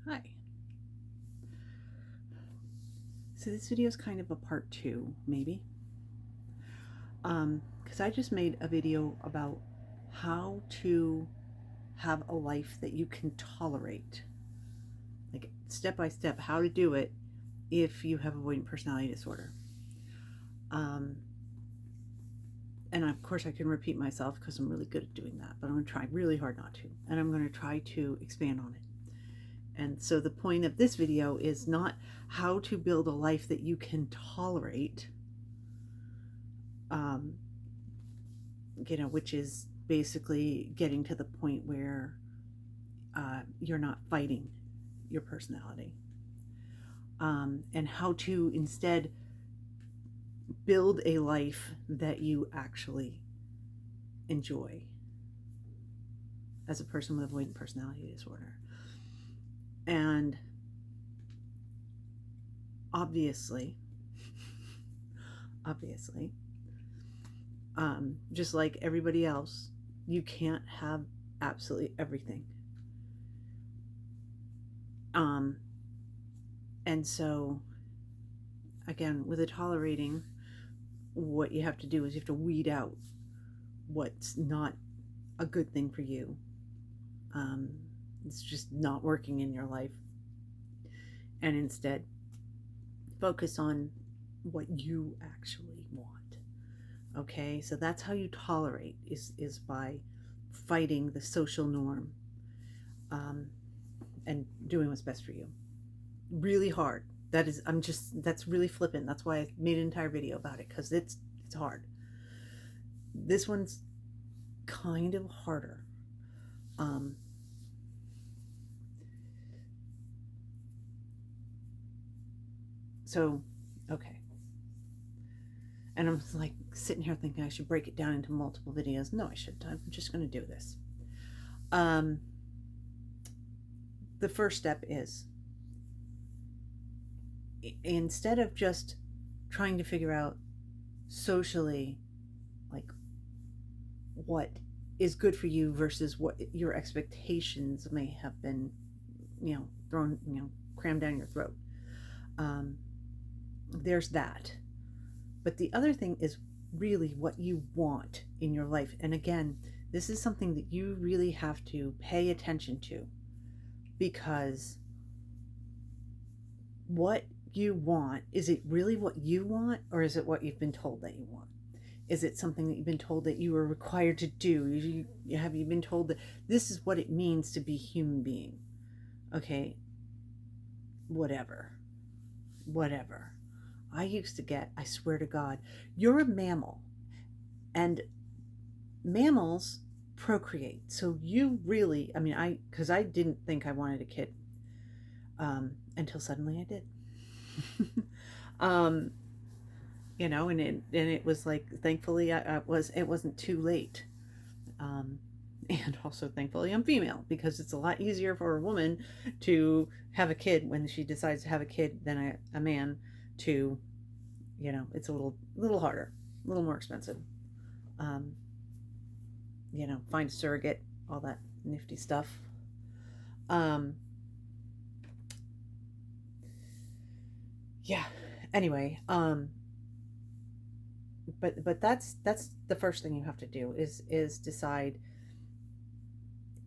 Hi. So this video is kind of a part 2, maybe. Because I just made a video about how to have a life that you can tolerate. Like step by step, how to do it if you have avoidant personality disorder. And of course I can repeat myself because I'm really good at doing that, but I'm going to try really hard not to. And I'm going to try to expand on it. And so the point of this video is not how to build a life that you can tolerate, which is basically getting to the point where you're not fighting your personality, and how to instead build a life that you actually enjoy as a person with avoidant personality disorder. And obviously, just like everybody else, you can't have absolutely everything. And so, again, with the tolerating, what you have to do is you have to weed out what's not a good thing for you. It's just not working in your life. And instead, focus on what you actually want. Okay, so that's how you tolerate, is by fighting the social norm, and doing what's best for you. Really hard. That's really flippant. That's why I made an entire video about it, because it's hard. This one's kind of harder. So, okay. And I'm like sitting here thinking I should break it down into multiple videos. No, I shouldn't. I'm just going to do this. The first step is, instead of just trying to figure out socially, like, what is good for you versus what your expectations may have been, thrown, crammed down your throat. There's that. But the other thing is really what you want in your life. And again, this is something that you really have to pay attention to, because what you want, is it really what you want, or is it what you've been told that you want? Is it something that you've been told that you are required to do? Have you been told that this is what it means to be a human being? Okay, whatever. I used to get, I swear to God, you're a mammal, and mammals procreate. So you really, because I didn't think I wanted a kid, until suddenly I did. And it was like, thankfully it wasn't too late. And also thankfully I'm female, because it's a lot easier for a woman to have a kid when she decides to have a kid than a man to, it's a little harder, a little more expensive. Find a surrogate, all that nifty stuff. Anyway, but that's the first thing you have to do is decide,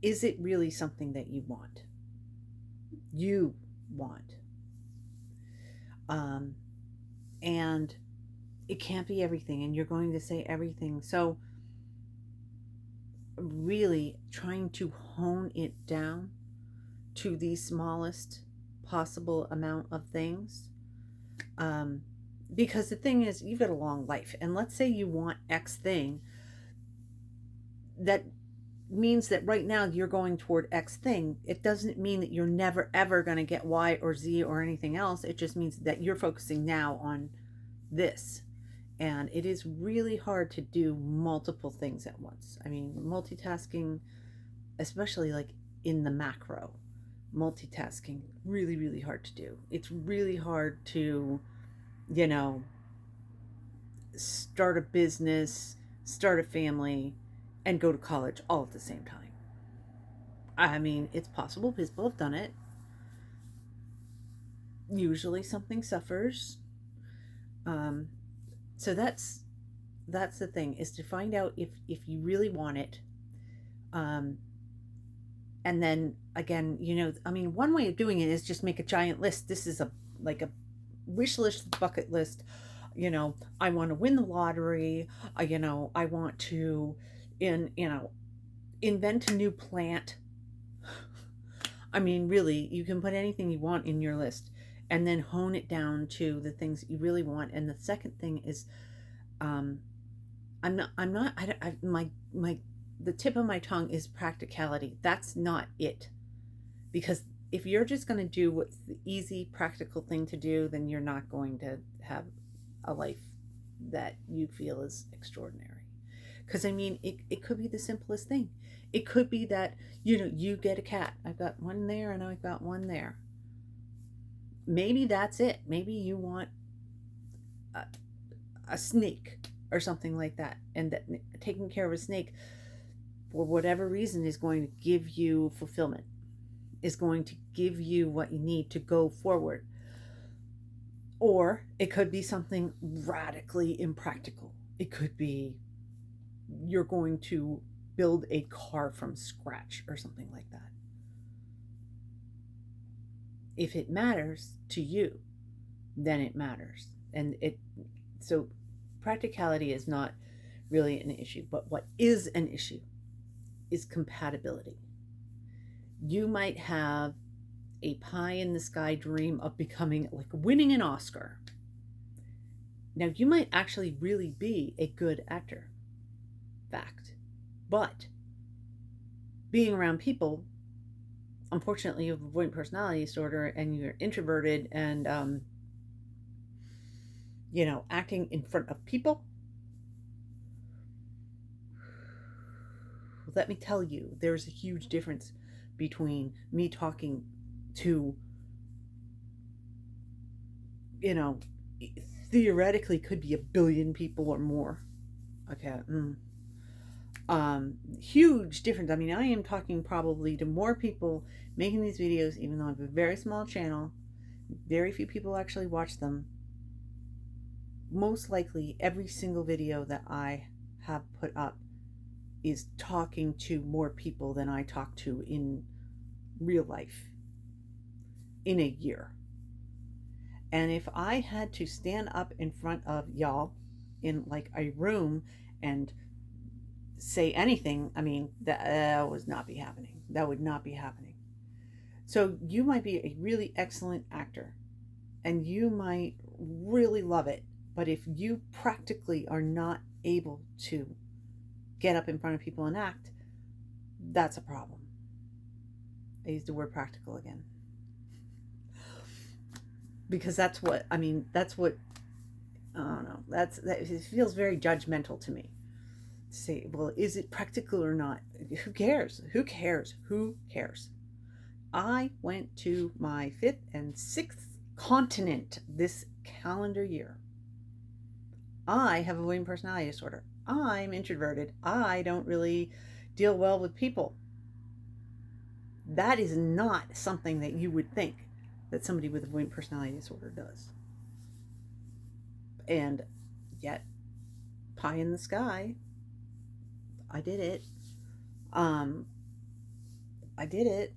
is it really something that you want? And it can't be everything, and you're going to say everything. So really trying to hone it down to the smallest possible amount of things. Because the thing is, you've got a long life, and let's say you want X thing, that means that right now you're going toward X thing. It doesn't mean that you're never ever going to get Y or Z or anything else. It just means that you're focusing now on this. And it is really hard to do multiple things at once. Multitasking, especially like in the macro, multitasking, really, really hard to do. It's really hard to, start a business, start a family, and go to college all at the same time. It's possible. People have done it. Usually something suffers. Um, so that's the thing, is to find out if you really want it. Um, and then again, I mean, one way of doing it is just make a giant list. This is a like a wish list, bucket list. I want to win the lottery. I want to in invent a new plant. I mean, really, you can put anything you want in your list and then hone it down to the things that you really want. And the second thing is, um, I'm not, my, the tip of my tongue is practicality. That's not it. Because if you're just going to do what's the easy, practical thing to do, then you're not going to have a life that you feel is extraordinary. Because I mean, it could be the simplest thing. It could be that, you get a cat. I've got one there and I've got one there. Maybe that's it. Maybe you want a, a snake or something like that. And that taking care of a snake, for whatever reason, is going to give you fulfillment, is going to give you what you need to go forward. Or it could be something radically impractical. It could be you're going to build a car from scratch or something like that. If it matters to you, then it matters. So practicality is not really an issue, but what is an issue is compatibility. You might have a pie in the sky dream of becoming, like, winning an Oscar. Now, you might actually really be a good actor, fact, but being around people, unfortunately, you have avoidant personality disorder and you're introverted, and acting in front of people, let me tell you, there's a huge difference between me talking to, theoretically could be a billion people or more. Okay. Huge difference. I mean, I am talking probably to more people making these videos, even though I have a very small channel. Very few people actually watch them. Most likely, every single video that I have put up is talking to more people than I talk to in real life in a year. And if I had to stand up in front of y'all in like a room and say anything, I mean, that would not be happening. That would not be happening. So you might be a really excellent actor and you might really love it, but if you practically are not able to get up in front of people and act, that's a problem. I used the word practical again. Because that's what, I don't know, it feels very judgmental to me. Say, well, is it practical or not? Who cares? Who cares? Who cares? I went to my 5th and 6th continent this calendar year. I have avoidant personality disorder. I'm introverted. I don't really deal well with people. That is not something that you would think that somebody with avoidant personality disorder does. And yet, pie in the sky, I did it. I did it.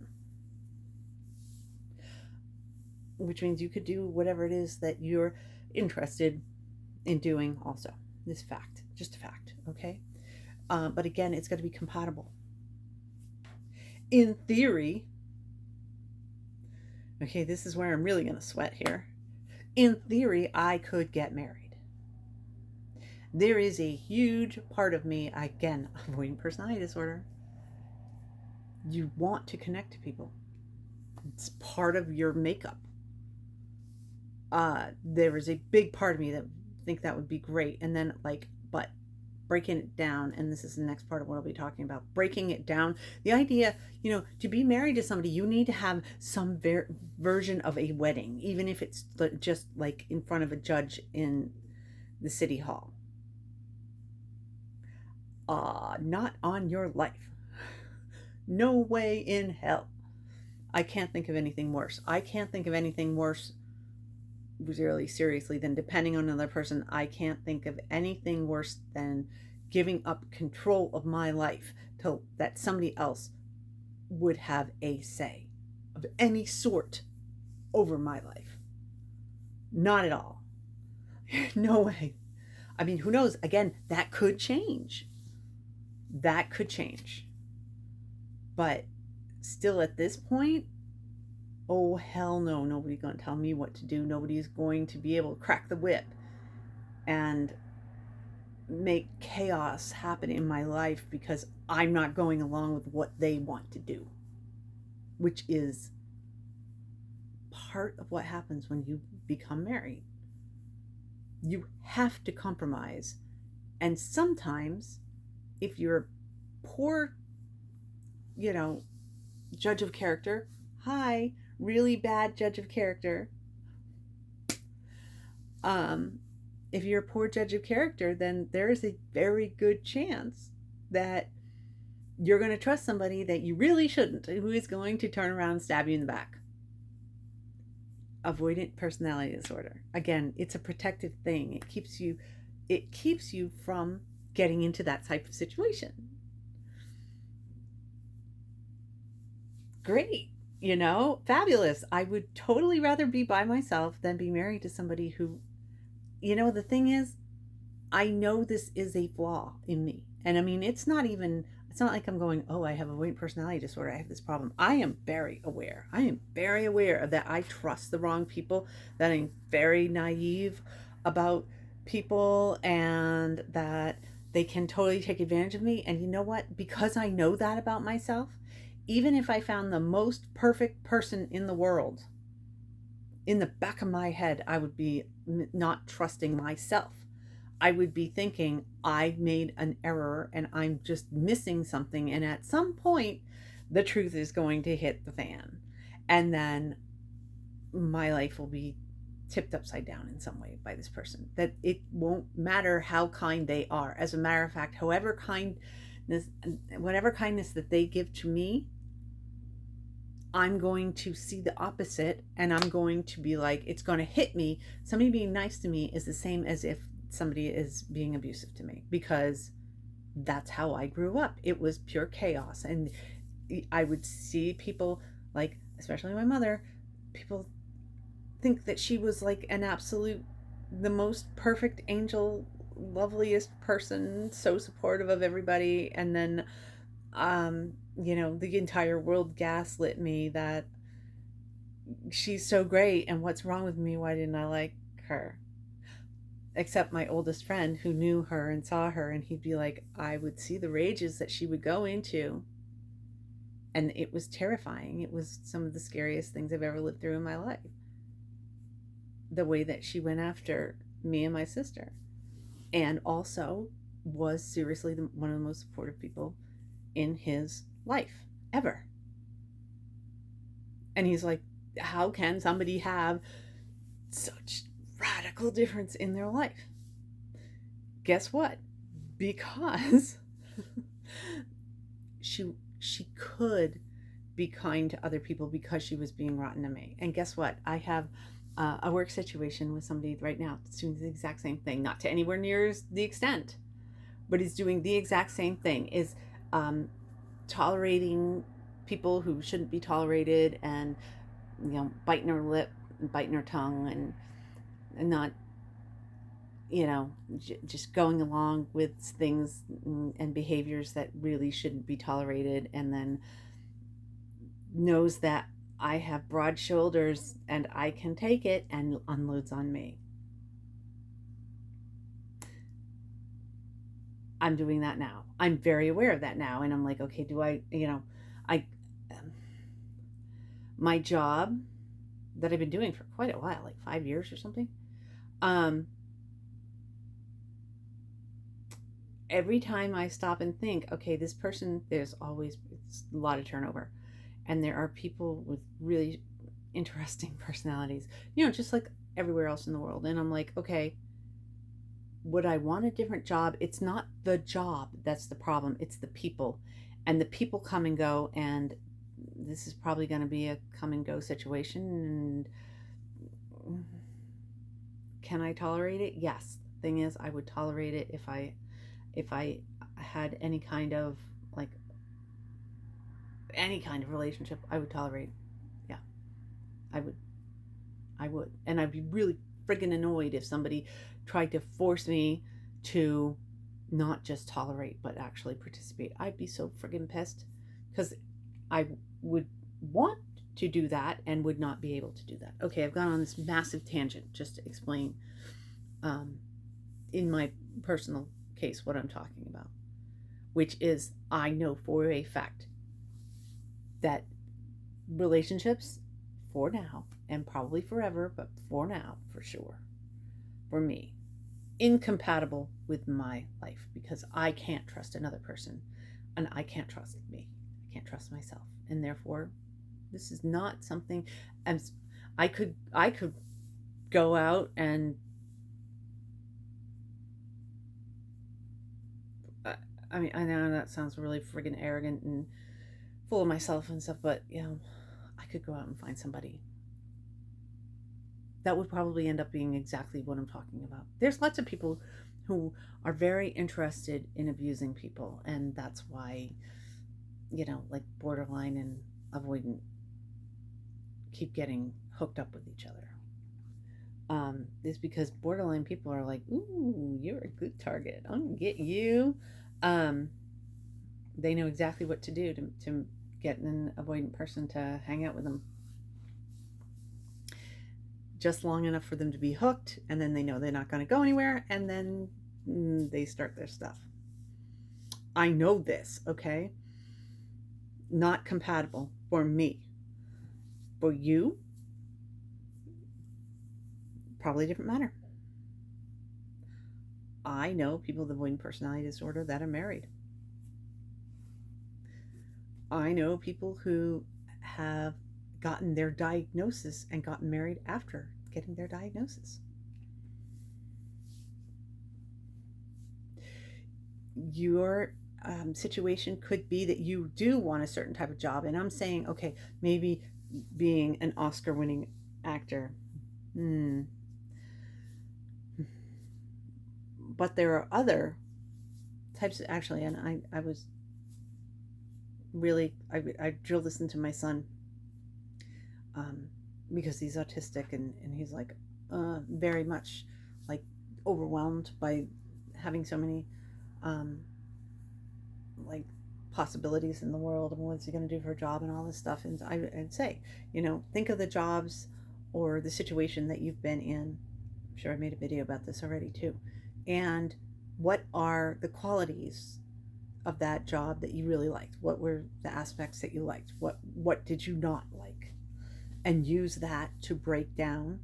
Which means you could do whatever it is that you're interested in doing also. This fact, just a fact, okay? But again, it's got to be compatible. In theory, okay, this is where I'm really going to sweat here. In theory, I could get married. There is a huge part of me, again, avoidant personality disorder. You want to connect to people. It's part of your makeup. There is a big part of me that think that would be great. And then, but breaking it down, and this is the next part of what I'll be talking about, breaking it down. The idea, to be married to somebody, you need to have some version of a wedding, even if it's just like in front of a judge in the city hall. Not on your life. No way in hell. I can't think of anything worse. I can't think of anything worse really seriously, then depending on another person, I can't think of anything worse than giving up control of my life to that somebody else would have a say of any sort over my life. Not at all. No way. I mean, who knows? Again, that could change. That could change. But still at this point, oh hell no, nobody's going to tell me what to do. Nobody's going to be able to crack the whip and make chaos happen in my life because I'm not going along with what they want to do, which is part of what happens when you become married. You have to compromise. And sometimes, if you're a poor, judge of character, hi, really bad judge of character, if you're a poor judge of character, then there is a very good chance that you're going to trust somebody that you really shouldn't, who is going to turn around and stab you in the back. Avoidant personality disorder. Again, it's a protective thing. It keeps you from getting into that type of situation. Great. Fabulous. I would totally rather be by myself than be married to somebody who, the thing is, I know this is a flaw in me. And I mean, it's not like I'm going, oh, I have avoidant personality disorder. I have this problem. I am very aware. That I trust the wrong people, that I'm very naive about people, and that they can totally take advantage of me. And you know what? Because I know that about myself, even if I found the most perfect person in the world, in the back of my head, I would be not trusting myself. I would be thinking I made an error and I'm just missing something. And at some point, the truth is going to hit the fan. And then my life will be tipped upside down in some way by this person. That it won't matter how kind they are. As a matter of fact, whatever kindness that they give to me, I'm going to see the opposite, and I'm going to be like, it's going to hit me. Somebody being nice to me is the same as if somebody is being abusive to me, because that's how I grew up. It was pure chaos. And I would see people, like, especially my mother, people think that she was like an absolute, the most perfect angel, loveliest person, so supportive of everybody. And then, the entire world gaslit me that she's so great and what's wrong with me? Why didn't I like her? Except my oldest friend who knew her and saw her, and he'd be like, I would see the rages that she would go into, and it was terrifying. It was some of the scariest things I've ever lived through in my life. The way that she went after me and my sister, and also was seriously one of the most supportive people in his life ever. And he's like, how can somebody have such radical difference in their life? Guess what? Because she could be kind to other people because she was being rotten to me. And guess what? I have a work situation with somebody right now that's doing the exact same thing, not to anywhere near the extent, but he's doing the exact same thing, is tolerating people who shouldn't be tolerated, and biting her lip and biting her tongue, and not just going along with things and behaviors that really shouldn't be tolerated, and then knows that I have broad shoulders and I can take it, and unloads on me. I'm doing that now. I'm very aware of that now. And I'm like, okay, my job that I've been doing for quite a while, like 5 years or something. Every time I stop and think, okay, this person, there's always a lot of turnover. And there are people with really interesting personalities, just like everywhere else in the world. And I'm like, okay, would I want a different job? It's not the job that's the problem. It's the people. And the people come and go. And this is probably going to be a come and go situation. And Can I tolerate it? Yes. Thing is, I would tolerate it if I had any kind of like any kind of relationship. I would tolerate. Yeah, I would. I would. And I'd be really friggin' annoyed if somebody tried to force me to not just tolerate but actually participate. I'd be so friggin' pissed because I would want to do that and would not be able to do that. Okay, I've gone on this massive tangent just to explain um, in my personal case what I'm talking about, which is I know for a fact that relationships for now and probably forever, but for now, for sure, for me, incompatible with my life because I can't trust another person and I can't trust me. I can't trust myself. And therefore, this is not something as I could go out and uh, I mean, I know that sounds really friggin' arrogant and full of myself and stuff, but I could go out and find somebody that would probably end up being exactly what I'm talking about. There's lots of people who are very interested in abusing people, and that's why, like borderline and avoidant keep getting hooked up with each other. Is because borderline people are like, ooh, you're a good target. I'm gonna get you. Um, they know exactly what to do to get an avoidant person to hang out with them just long enough for them to be hooked, and then they know they're not going to go anywhere, and then they start their stuff. I know this, okay? Not compatible for me. For you, probably a different matter. I know people with avoidant personality disorder that are married. I know people who have gotten their diagnosis and gotten married after getting their diagnosis. Your situation could be that you do want a certain type of job, and I'm saying, okay, maybe being an Oscar winning actor. Hmm. But there are other types of, actually, and I was really, I drilled this into my son um, because he's autistic and he's like very much like overwhelmed by having so many um, like possibilities in the world and what's he going to do for a job and all this stuff. And I'd say, think of the jobs or the situation that you've been in. I'm sure I made a video about this already too. And what are the qualities of that job that you really liked? What were the aspects that you liked? What did you not like? And use that to break down,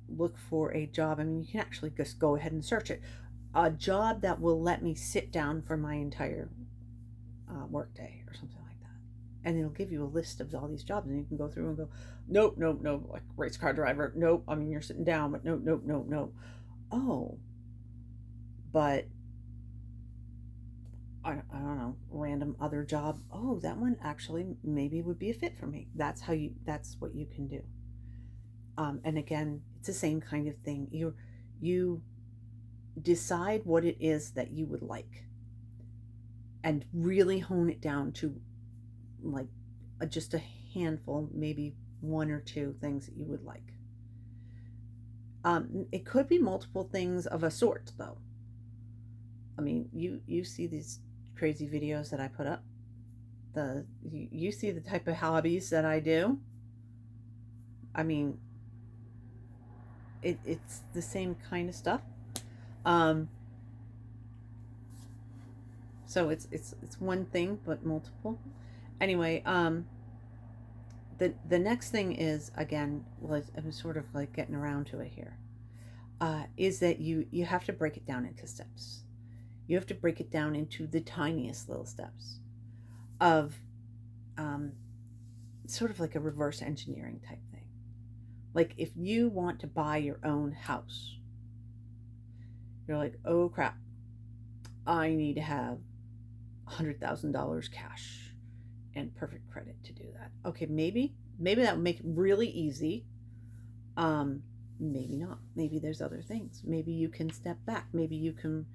look for a job. I mean, you can actually just go ahead and search it. A job that will let me sit down for my entire workday or something like that. And it'll give you a list of all these jobs, and you can go through and go, nope, nope, nope, like race car driver, nope, I mean, you're sitting down, but nope, nope, nope, nope. Oh, but I don't know, random other job. Oh, that one actually maybe would be a fit for me. That's what you can do. And again, it's the same kind of thing. You decide what it is that you would like and really hone it down to like just a handful, maybe one or two things that you would like. It could be multiple things of a sort, though. I mean, you see these crazy videos that I put up. You see the type of hobbies that I do. I mean, it's the same kind of stuff. Um, so it's one thing but multiple. Anyway, the next thing is, again, I'm sort of like getting around to it here. Is that you have to break it down into steps. You have to break it down into the tiniest little steps of um, sort of like a reverse engineering type thing. Like if you want to buy your own house, you're like, oh crap, I need to have $100,000 cash and perfect credit to do that. Okay, maybe that would make it really easy. Um, Maybe not. Maybe there's other things. Maybe you can step back. Maybe you can,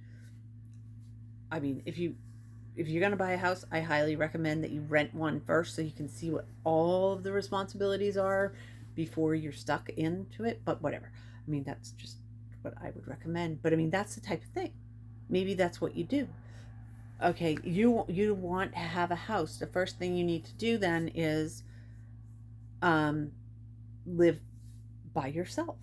I mean, if you're going to buy a house, I highly recommend that you rent one first so you can see what all of the responsibilities are before you're stuck into it. But whatever. I mean, that's just what I would recommend. But I mean, that's the type of thing. Maybe that's what you do. Okay, you want to have a house. The first thing you need to do then is um, live by yourself,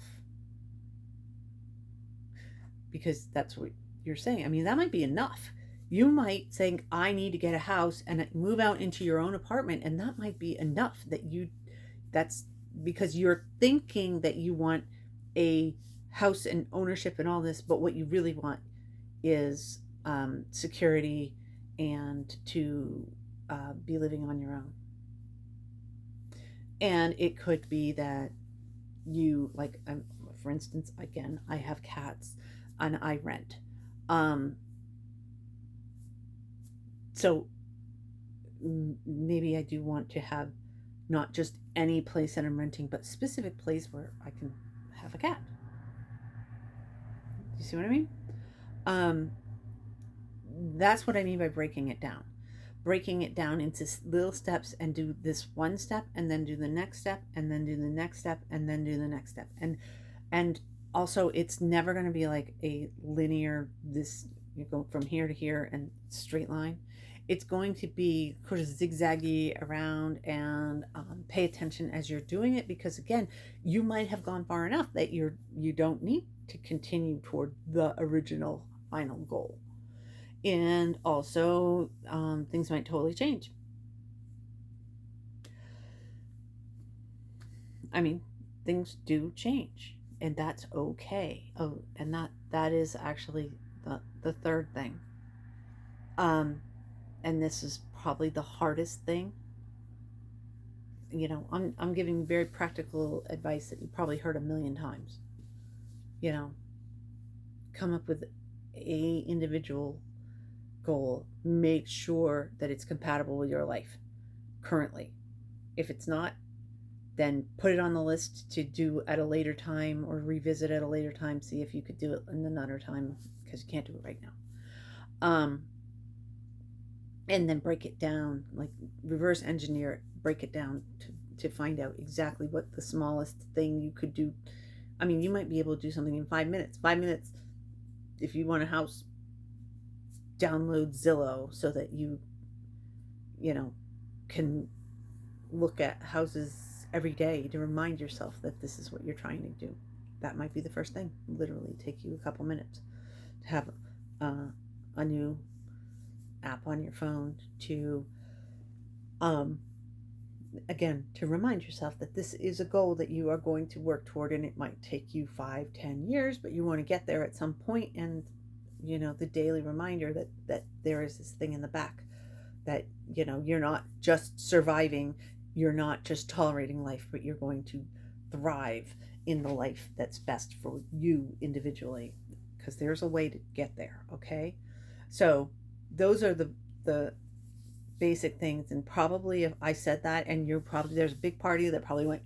because that's what you're saying. I mean, that might be enough. You might think, I need to get a house and move out into your own apartment, and that might be enough. That's because you're thinking that you want a house and ownership and all this, but what you really want is security and to be living on your own. And it could be that you, like, for instance, again, I have cats and I rent. Um, so maybe I do want to have not just any place that I'm renting, but specific place where I can have a cat. Do you see what I mean? Um, that's what I mean by breaking it down. Breaking it down into little steps, and do this one step and then do the next step and then do the next step and then do the next step. And also, it's never going to be like a linear, this, you go from here to here and straight line. It's going to be sort of zigzaggy around, and pay attention as you're doing it, because again, you might have gone far enough that you don't need to continue toward the original final goal. And also, things might totally change. I mean, things do change, and that's okay. Oh, and that is actually the third thing. Um, and this is probably the hardest thing. I'm giving very practical advice that you probably heard a million times. You know, come up with a individual goal. Make sure that it's compatible with your life currently. If it's not, then put it on the list to do at a later time, or revisit at a later time. See if you could do it in another time, because you can't do it right now. And then break it down, like reverse engineer it, break it down to find out exactly what the smallest thing you could do. I mean, you might be able to do something in 5 minutes. 5 minutes, if you want a house, download Zillow so that you know, can look at houses every day to remind yourself that this is what you're trying to do. That might be the first thing. Literally take you a couple minutes to have uh, a new app on your phone to, um, again, to remind yourself that this is a goal that you are going to work toward, and it might take you 5-10 years, but you want to get there at some point. And the daily reminder that there is this thing in the back, that you're not just surviving, you're not just tolerating life, but you're going to thrive in the life that's best for you individually, because there's a way to get there. Okay, so those are the basic things. And probably if I said that, and you're probably, there's a big part of you that probably went,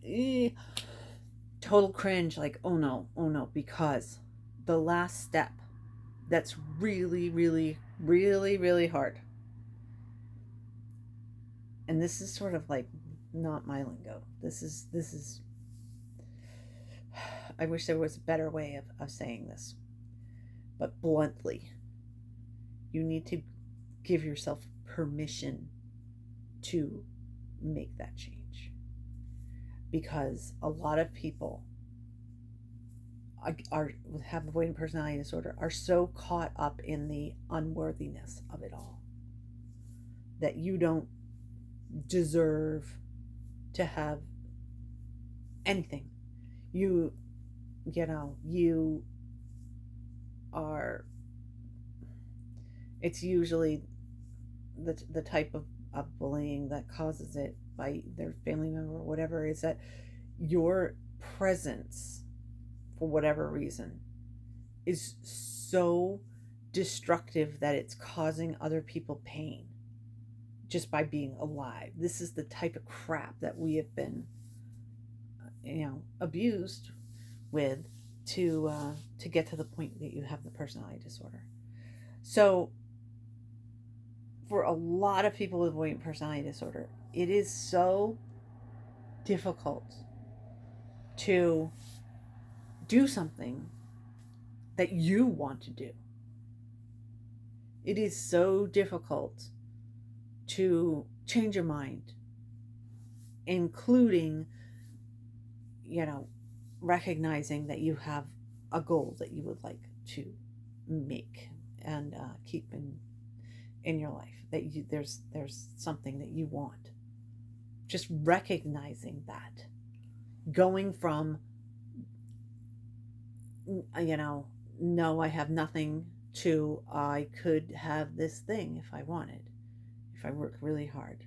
total cringe, like, oh no, oh no, because the last step, that's really, really, really, really hard. And this is sort of like not my lingo. This is I wish there was a better way of saying this, but bluntly, you need to give yourself permission to make that change, because a lot of people are have avoidant personality disorder, are so caught up in the unworthiness of it all, that you don't deserve to have anything. You you are, it's usually the type of bullying that causes it by their family member or whatever, is that your presence, for whatever reason, is so destructive that it's causing other people pain just by being alive. This is the type of crap that we have been, abused with to get to the point that you have the personality disorder. So for a lot of people with avoidant personality disorder, it is so difficult to do something that you want to do. It is so difficult to change your mind, including, you know, recognizing that you have a goal that you would like to make and keep in your life. That there's something that you want. Just recognizing that, going from, you know, no, I have nothing, to I could have this thing if I wanted, if I work really hard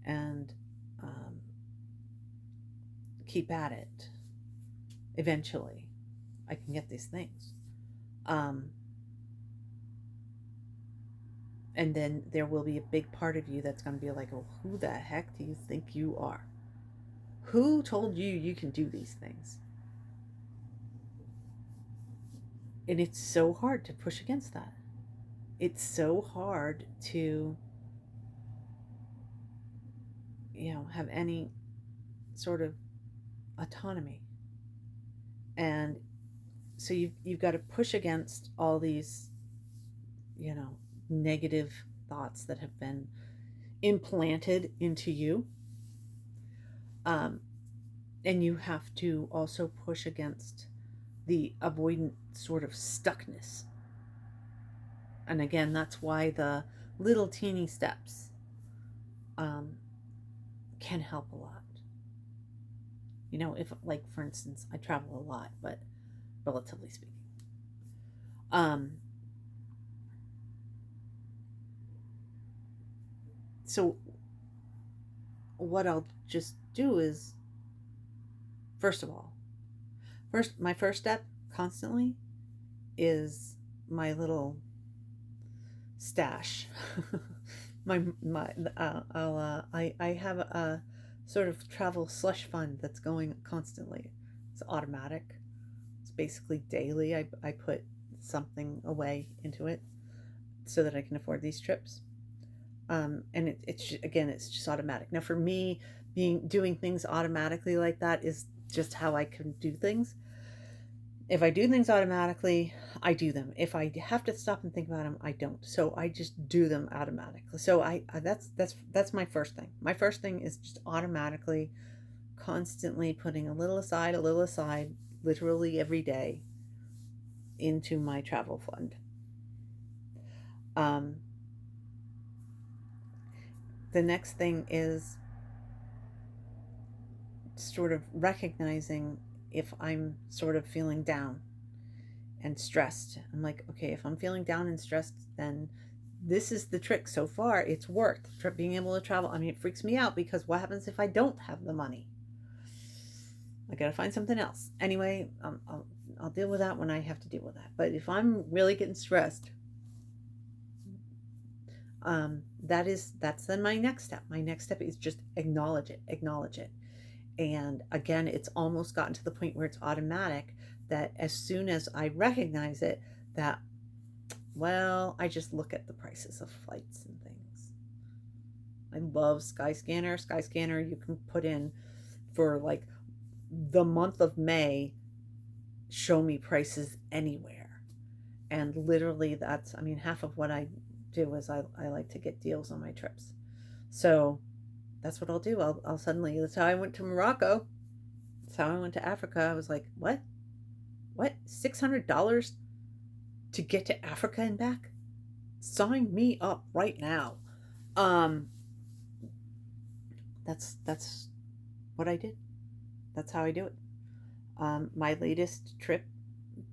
and keep at it. Eventually, I can get these things. Um, and then there will be a big part of you that's going to be like, oh, who the heck do you think you are? Who told you you can do these things? And it's so hard to push against that. It's so hard to, you know, have any sort of autonomy. And so you've got to push against all these, you know, negative thoughts that have been implanted into you. And you have to also push against the avoidant sort of stuckness. And again, that's why the little teeny steps can help a lot. You know, if, like, for instance, I travel a lot, but relatively speaking. Um, so what I'll just do is, my first step constantly is my little stash. I have a sort of travel slush fund that's going constantly. It's automatic. It's basically daily. I put something away into it so that I can afford these trips. And it's just, again, it's just automatic. Now, for me, doing things automatically like that is just how I can do things. If I do things automatically, I do them. If I have to stop and think about them, I don't. So I just do them automatically. So that's my first thing. My first thing is just automatically, constantly putting a little aside, literally every day, into my travel fund. The next thing is sort of recognizing if I'm sort of feeling down and stressed. I'm like, okay, if I'm feeling down and stressed, then this is the trick. So far, it's worked. Being able to travel. I mean, it freaks me out because what happens if I don't have the money? I got to find something else. Anyway, I'll deal with that when I have to deal with that. But if I'm really getting stressed, that's then my next step. My next step is just acknowledge it. And again, it's almost gotten to the point where it's automatic, that as soon as I recognize it, that, well, I just look at the prices of flights and things. I love Skyscanner. Skyscanner, you can put in for like the month of May, show me prices anywhere. And literally that's, I mean, half of what I do is I like to get deals on my trips. So that's what I'll do. I'll suddenly, that's how I went to Morocco. That's how I went to Africa. I was like, what? $600 to get to Africa and back? Sign me up right now. That's what I did. That's how I do it. My latest trip,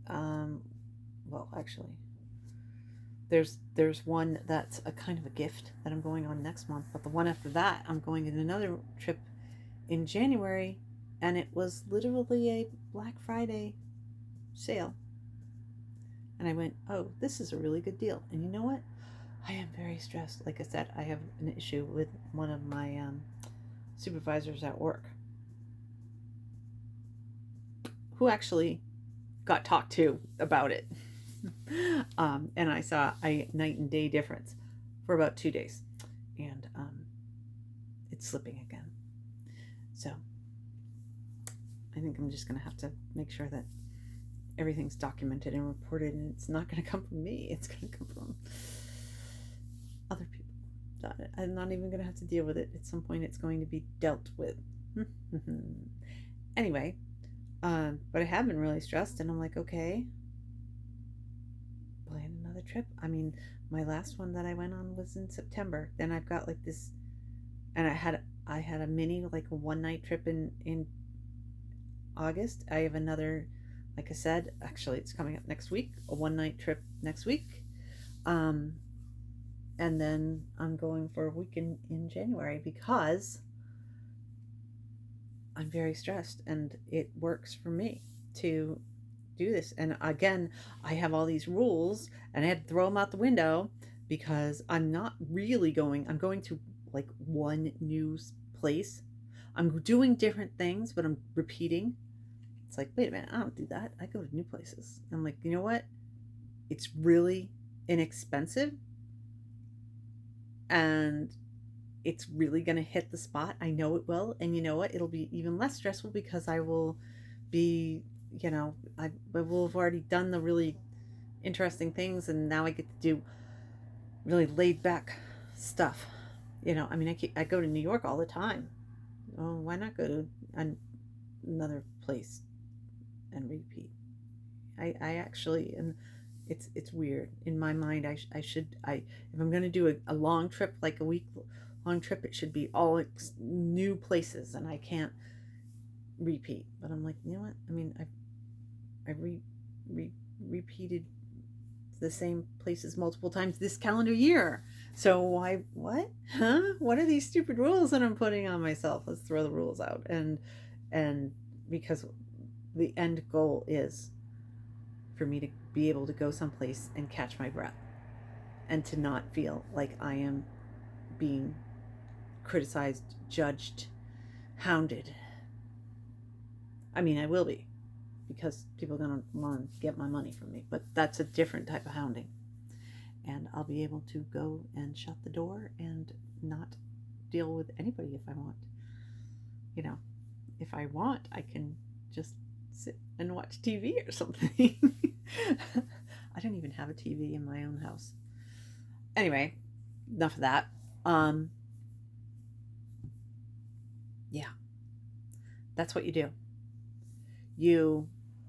well, actually, there's one that's a kind of a gift that I'm going on next month, but the one after that, I'm going on another trip in January, and it was literally a Black Friday sale. And I went, oh, this is a really good deal. And you know what? I am very stressed. Like I said, I have an issue with one of my supervisors at work, who actually got talked to about it. And I saw a night and day difference for about 2 days. And it's slipping again. So I think I'm just going to have to make sure that everything's documented and reported, and it's not going to come from me. It's going to come from other people. I'm not even going to have to deal with it. At some point, it's going to be dealt with. Anyway, but I have been really stressed, and I'm like, okay, plan another trip. I mean, my last one that I went on was in September. Then I've got like this, and I had a mini, like a one night trip in August. I have another, like I said, actually it's coming up next week, a one night trip next week. And then I'm going for a week in January because I'm very stressed, and it works for me to do this. And again, I have all these rules, and I had to throw them out the window because I'm not really going. I'm going to like one new place. I'm doing different things, but I'm repeating. It's like, wait a minute, I don't do that. I go to new places. I'm like, you know what? It's really inexpensive, and it's really going to hit the spot. I know it will. And you know what? It'll be even less stressful because I will be, I will have already done the really interesting things, and now I get to do really laid back stuff. I mean, I go to New York all the time. Oh, why not go to another place and repeat? I actually, and it's weird in my mind. If I'm going to do a long trip, like a week long trip, it should be all new places, and I can't repeat. But I'm like, you know what? I mean, I repeated the same places multiple times this calendar year. So why, what? Huh? What are these stupid rules that I'm putting on myself? Let's throw the rules out. And because the end goal is for me to be able to go someplace and catch my breath, and to not feel like I am being criticized, judged, hounded. I mean, I will be, because people are going to want to get my money from me, but that's a different type of hounding. And I'll be able to go and shut the door and not deal with anybody if I want. If I want, I can just sit and watch TV or something. I don't even have a TV in my own house. Anyway, enough of that. Yeah, that's what you do. You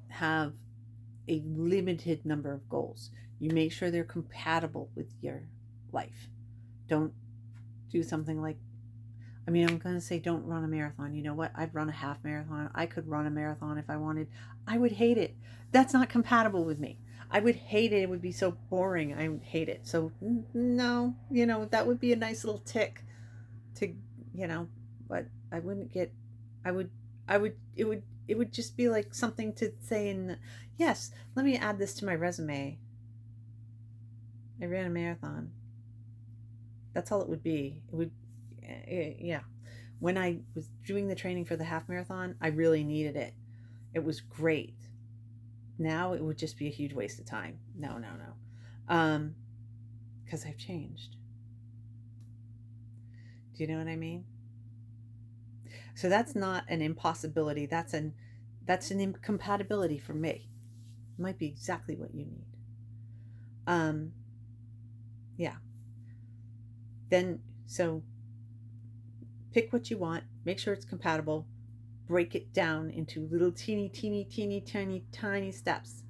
have a limited number of goals. You make sure they're compatible with your life. Don't do something like, I'm going to say don't run a marathon. You know what? I'd run a half marathon. I could run a marathon if I wanted. I would hate it. That's not compatible with me. I would hate it. It would be so boring. I would hate it. So no, that would be a nice little tick to, but I wouldn't get, it would just be like something to say yes, let me add this to my resume. I ran a marathon. That's all it would be. It would, yeah. When I was doing the training for the half marathon, I really needed it. It was great. Now it would just be a huge waste of time. No. Because I've changed. Do you know what I mean? So that's not an impossibility. That's an incompatibility for me. It might be exactly what you need. Yeah. Then, so pick what you want, make sure it's compatible, break it down into little teeny tiny steps.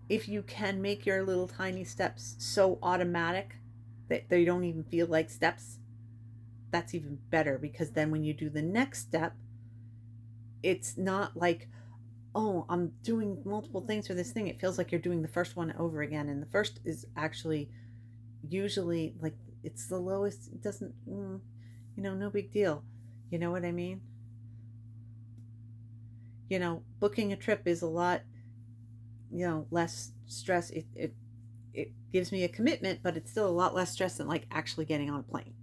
If you can make your little tiny steps so automatic that they don't even feel like steps, that's even better, because then when you do the next step, it's not like, oh, I'm doing multiple things for this thing. It feels like you're doing the first one over again, and the first is actually usually like it's the lowest. It doesn't, no big deal. You know what I mean? Booking a trip is a lot, less stress. It gives me a commitment, but it's still a lot less stress than like actually getting on a plane.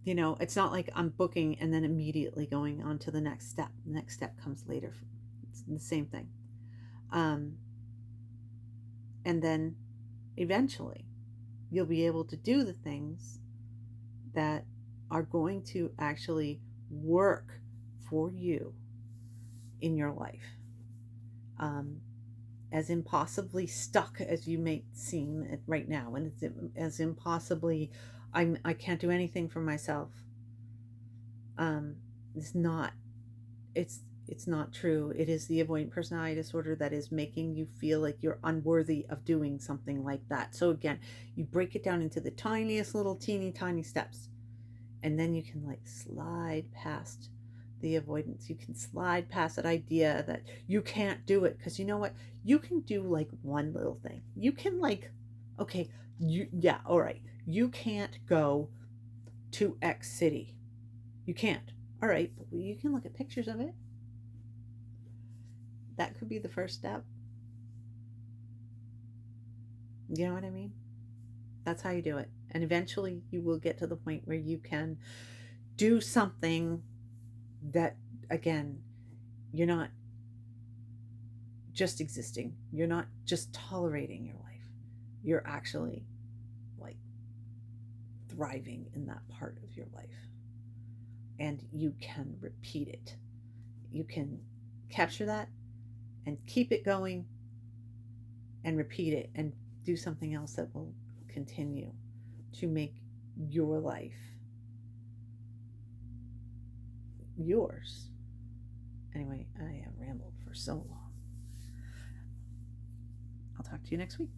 You know, it's not like I'm booking and then immediately going on to the next step. The next step comes later. It's the same thing. Um, and then eventually you'll be able to do the things that are going to actually work for you in your life. Um, as impossibly stuck as you may seem right now, and it's as impossibly, I can't do anything for myself. Um, it's not. It's not true. It is the avoidant personality disorder that is making you feel like you're unworthy of doing something like that. So again, you break it down into the tiniest little teeny tiny steps, and then you can like slide past the avoidance. You can slide past that idea that you can't do it, because you know what? You can do like one little thing. You can like, okay, you, yeah, all right. You can't go to X city. You can't. All right, but you can look at pictures of it. That could be the first step. You know what I mean? That's how you do it. And eventually you will get to the point where you can do something that, again, you're not just existing. You're not just tolerating your life. You're actually like thriving in that part of your life. And you can repeat it. You can capture that and keep it going and repeat it and do something else that will continue to make your life yours. Anyway, I have rambled for so long. I'll talk to you next week.